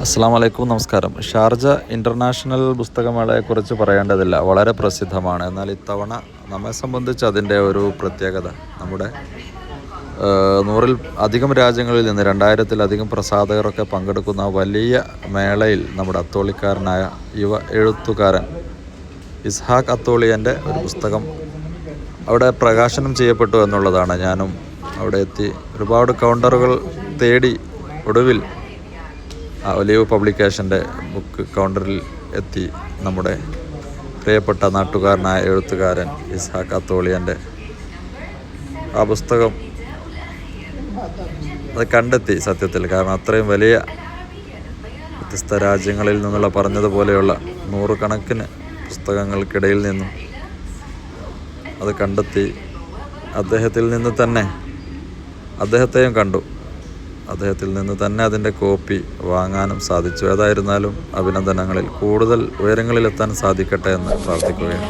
അസ്സാം വലൈക്കും, നമസ്കാരം. ഷാർജ ഇൻ്റർനാഷണൽ പുസ്തകമേളയെക്കുറിച്ച് പറയേണ്ടതില്ല, വളരെ പ്രസിദ്ധമാണ്. എന്നാൽ ഇത്തവണ നമ്മെ സംബന്ധിച്ച് അതിൻ്റെ ഒരു പ്രത്യേകത, നമ്മുടെ 100-ൽ അധികം രാജ്യങ്ങളിൽ നിന്ന് 2000-ലധികം പ്രസാധകരൊക്കെ പങ്കെടുക്കുന്ന വലിയ മേളയിൽ നമ്മുടെ അത്തോളിക്കാരനായ യുവ എഴുത്തുകാരൻ ഇസ്ഹാഖ് അത്തോളിയൻ്റെ ഒരു പുസ്തകം അവിടെ പ്രകാശനം ചെയ്യപ്പെട്ടു എന്നുള്ളതാണ്. ഞാനും അവിടെ എത്തി ഒരുപാട് കൗണ്ടറുകൾ തേടി ഒടുവിൽ ഒലീവ് പബ്ലിക്കേഷൻ്റെ ബുക്ക് കൗണ്ടറിൽ എത്തി നമ്മുടെ പ്രിയപ്പെട്ട നാട്ടുകാരനായ എഴുത്തുകാരൻ ഇസ്ഹാഖ് അത്തോളിയൻ്റെ ആ പുസ്തകം അത് കണ്ടെത്തി സത്യത്തിൽ. കാരണം അത്രയും വലിയ വ്യത്യസ്ത രാജ്യങ്ങളിൽ നിന്നുള്ള പറഞ്ഞതുപോലെയുള്ള 100 കണക്കിന് പുസ്തകങ്ങൾക്കിടയിൽ നിന്നും അത് കണ്ടെത്തി അദ്ദേഹത്തെയും കണ്ടു. അദ്ദേഹത്തിൽ നിന്ന് തന്നെ അതിൻ്റെ കോപ്പി വാങ്ങാനും സാധിച്ചു. ഏതായിരുന്നാലും അഭിനന്ദനങ്ങളിൽ കൂടുതൽ ഉയരങ്ങളിലെത്താൻ സാധിക്കട്ടെ എന്ന് പ്രാർത്ഥിക്കുകയാണ്.